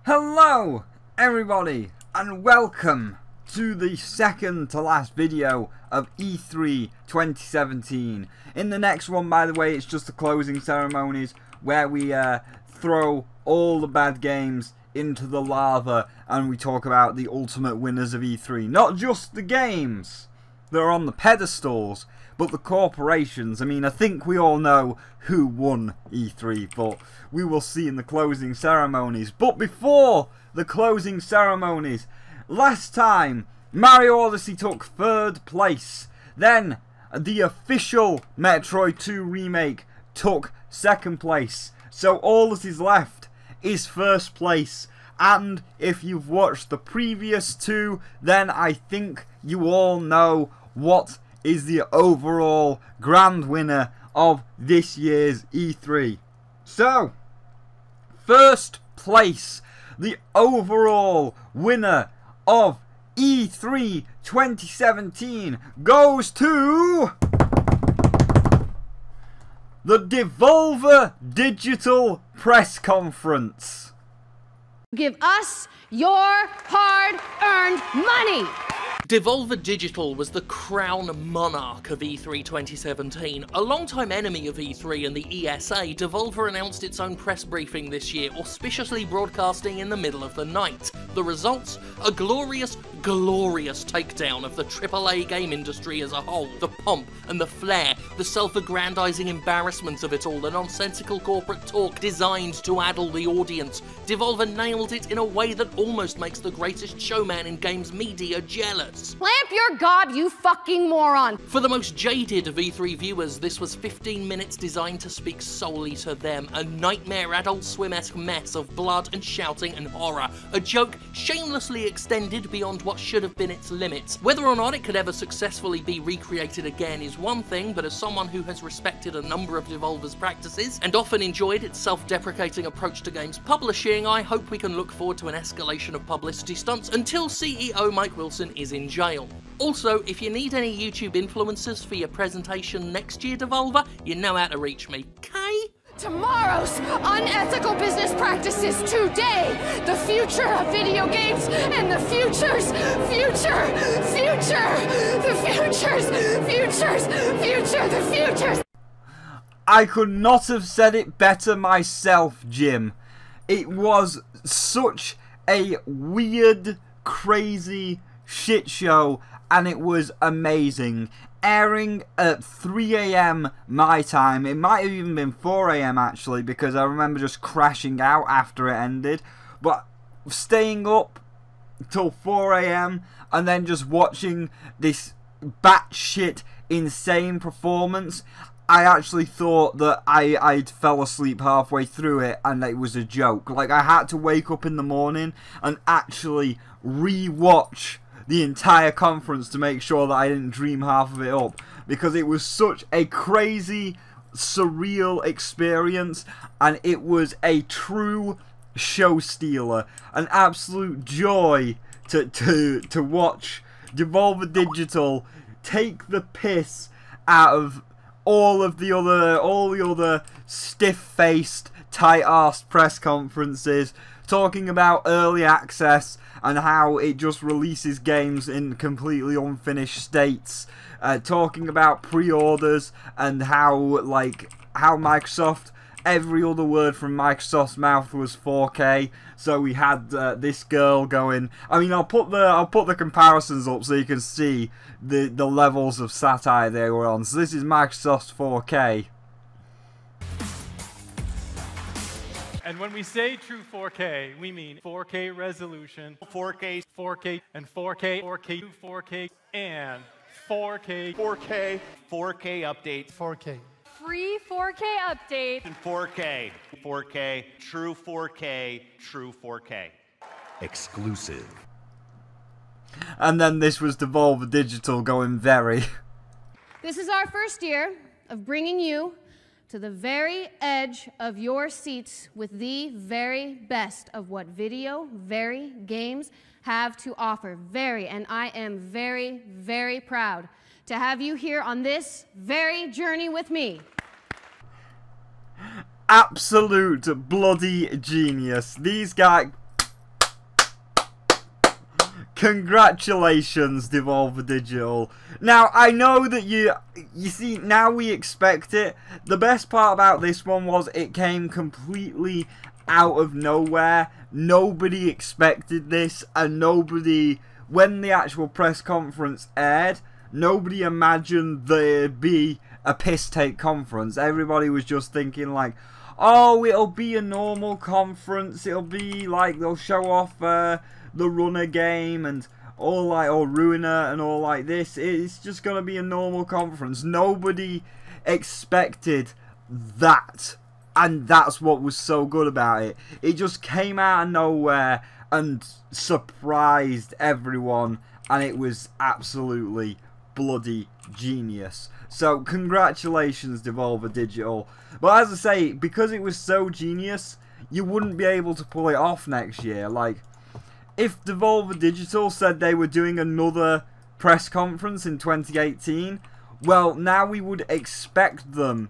Hello everybody and welcome to the second to last video of E3 2017. In the next one, by the way, it's just the closing ceremonies where we throw all the bad games into the lava and we talk about the ultimate winners of E3. Not just the games that are on the pedestals, but the corporations. I mean, I think we all know who won E3, but we will see in the closing ceremonies. But before the closing ceremonies, last time Mario Odyssey took third place. Then the official Metroid 2 remake took second place. So all that is left is first place. And if you've watched the previous two, then I think you all know what is the overall grand winner of this year's E3. So, first place, the overall winner of E3 2017 goes to the Devolver Digital Press Conference. Give us your hard-earned money! Devolver Digital was the crown monarch of E3 2017. A long-time enemy of E3 and the ESA, Devolver announced its own press briefing this year, auspiciously broadcasting in the middle of the night. The results? A glorious, glorious takedown of the AAA game industry as a whole. The pomp and the flair, the self-aggrandizing embarrassment of it all, the nonsensical corporate talk designed to addle the audience. Devolver nailed it in a way that almost makes the greatest showman in games media jealous. Plant your gob, you fucking moron! For the most jaded of E3 viewers, this was 15 minutes designed to speak solely to them. A nightmare Adult Swim-esque mess of blood and shouting and horror. A joke shamelessly extended beyond what should have been its limits. Whether or not it could ever successfully be recreated again is one thing, but as someone who has respected a number of Devolver's practices and often enjoyed its self-deprecating approach to games publishing, I hope we can look forward to an escalation of publicity stunts until CEO Mike Wilson is in jail. Also, if you need any YouTube influencers for your presentation next year, Devolver, you know how to reach me, okay? Tomorrow's unethical business practices today! The future of video games and the futures! The futures! I could not have said it better myself, Jim. It was such a weird, crazy shit show, and it was amazing. Airing at 3 AM my time. It might have even been 4 AM actually, because I remember just crashing out after it ended. But staying up till 4 AM and then just watching this batshit insane performance, I actually thought that I'd fell asleep halfway through it and it was a joke. Like, I had to wake up in the morning and actually re-watch the entire conference to make sure that I didn't dream half of it up, because it was such a crazy, surreal experience, and it was a true show stealer, an absolute joy to watch Devolver Digital take the piss out of all the other stiff-faced, tight-arsed press conferences, talking about early access and how it just releases games in completely unfinished states, talking about pre-orders and how Microsoft, every other word from Microsoft's mouth was 4K. So we had this girl going. I mean, I'll put the comparisons up so you can see the levels of satire they were on. So this is Microsoft's 4K. And when we say true 4K, we mean 4K resolution, 4K, and 4K, 4K, and 4K, 4K update, 4K. Free 4K update. and 4K, true 4K. Exclusive. And then this was Devolver Digital going very. This is our first year of bringing you to the very edge of your seats with the very best of what games have to offer. And I am very, very proud to have you here on this very journey with me. Absolute bloody genius. These guys, congratulations, Devolver Digital. Now, I know that you see, now we expect it. The best part about this one was it came completely out of nowhere. Nobody expected this, and nobody, when the actual press conference aired, nobody imagined there'd be a piss take conference. Everybody was just thinking like, oh, it'll be a normal conference. It'll be like they'll show off the runner game and all like, or ruiner and all like this. It's just gonna be a normal conference. Nobody expected that, and that's what was so good about it. It just came out of nowhere and surprised everyone, and it was absolutely bloody genius. So congratulations, Devolver Digital. But as I say, because it was so genius, you wouldn't be able to pull it off next year. Like, if Devolver Digital said they were doing another press conference in 2018, well, now we would expect them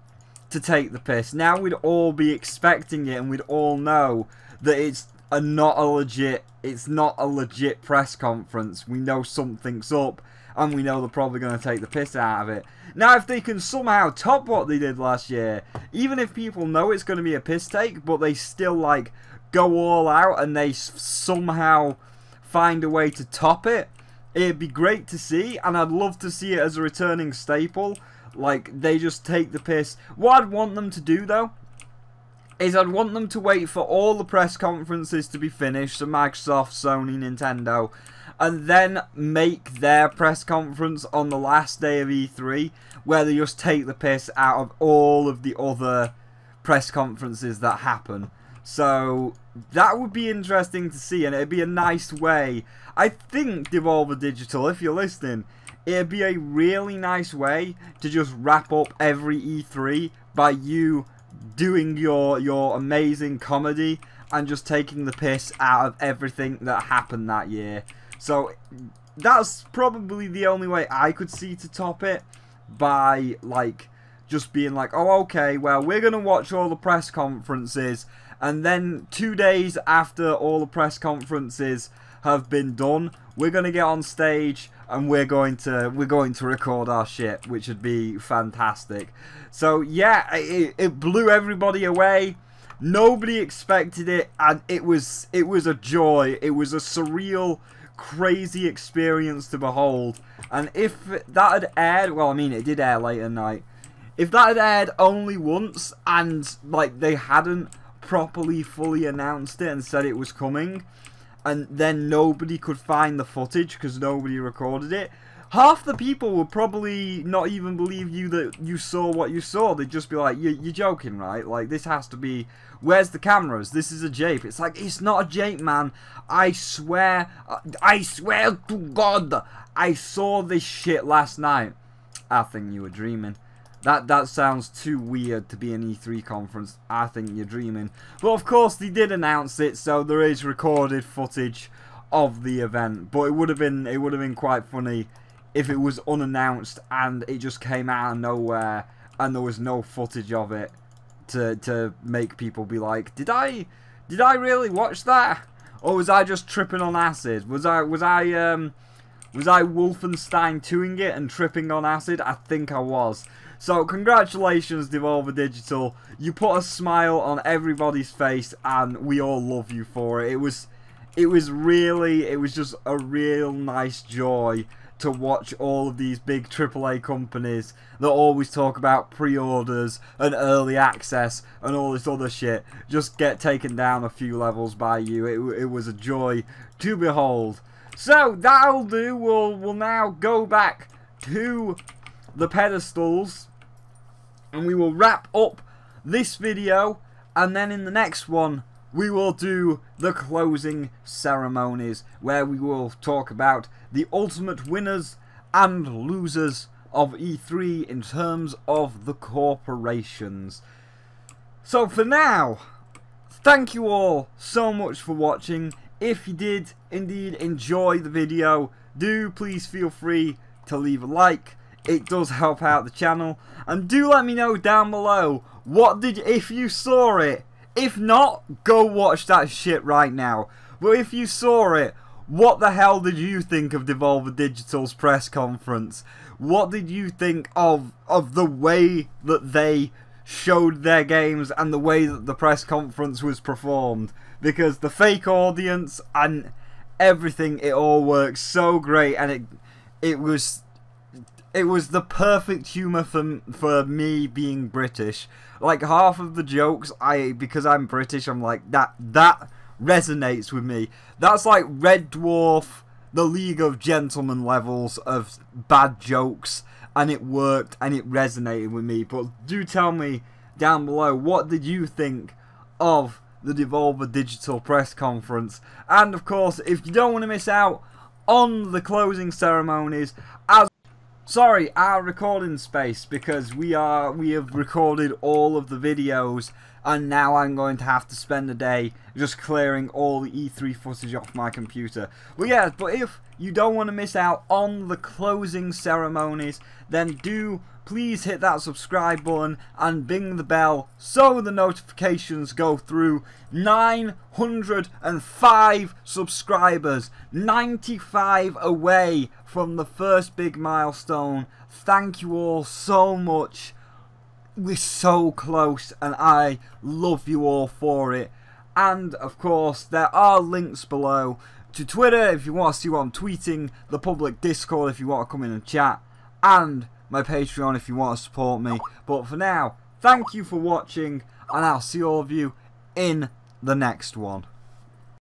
to take the piss. Now we'd all be expecting it, and we'd all know that it's not a legit press conference. We know something's up, and we know they're probably going to take the piss out of it. Now, if they can somehow top what they did last year, even if people know it's going to be a piss take, but they still, like, go all out and they somehow find a way to top it, it'd be great to see, and I'd love to see it as a returning staple. Like, they just take the piss. What I'd want them to do, though, is I'd want them to wait for all the press conferences to be finished, so Microsoft, Sony, Nintendo, and then make their press conference on the last day of E3, where they just take the piss out of all of the other press conferences that happen. So that would be interesting to see, and it'd be a nice way. I think, Devolver Digital, if you're listening, it'd be a really nice way to just wrap up every E3 by you doing your amazing comedy and just taking the piss out of everything that happened that year. So that's probably the only way I could see to top it, by like just being like, oh, okay, well, we're gonna watch all the press conferences, and then 2 days after all the press conferences have been done, we're gonna get on stage and we're going to record our shit, which would be fantastic. So yeah, it blew everybody away. Nobody expected it, and it was a joy. It was a surreal, crazy experience to behold. And if that had aired, well, I mean, it did air late at night. If that had aired only once, and like they hadn't properly fully announced it and said it was coming, and then nobody could find the footage because nobody recorded it, half the people would probably not even believe you that you saw what you saw. They'd just be like, you're joking, right? Like, this has to be, where's the cameras? This is a jape. It's like, it's not a jape, man. I swear to God, I saw this shit last night. I think you were dreaming. That sounds too weird to be an E3 conference. I think you're dreaming. But of course they did announce it, so there is recorded footage of the event. But it would have been quite funny if it was unannounced and it just came out of nowhere and there was no footage of it to make people be like, did I really watch that? Or was I just tripping on acid? Was I Wolfenstein 2ing it and tripping on acid? I think I was. So congratulations, Devolver Digital. You put a smile on everybody's face, and we all love you for it. It was just a real nice joy to watch all of these big AAA companies that always talk about pre-orders and early access and all this other shit just get taken down a few levels by you. It was a joy to behold. So that'll do. We'll now go back to the pedestals, and we will wrap up this video, and then in the next one we will do the closing ceremonies, where we will talk about the ultimate winners and losers of E3 in terms of the corporations. So for now, thank you all so much for watching. If you did indeed enjoy the video, do please feel free to leave a like. It does help out the channel, and do let me know down below if you saw it. If not, go watch that shit right now. But if you saw it, what the hell did you think of Devolver Digital's press conference? What did you think of the way that they showed their games and the way that the press conference was performed? Because the fake audience and everything, it all works so great, and it was the perfect humour for me being British. Like, half of the jokes, because I'm British, I'm like, that resonates with me. That's like Red Dwarf, the League of Gentlemen levels of bad jokes, and it worked and it resonated with me. But do tell me down below, what did you think of the Devolver Digital press conference? And of course, if you don't want to miss out on the closing ceremonies, our recording space, because we have recorded all of the videos, and now I'm going to have to spend a day just clearing all the E3 footage off my computer. But yeah, but if you don't want to miss out on the closing ceremonies, then do please hit that subscribe button and ding the bell so the notifications go through. 905 subscribers, 95 away from the first big milestone. Thank you all so much. We're so close, and I love you all for it. And of course, there are links below to Twitter if you want to see what I'm tweeting, the public Discord if you want to come in and chat, and my Patreon if you want to support me. But for now, thank you for watching, and I'll see all of you in the next one.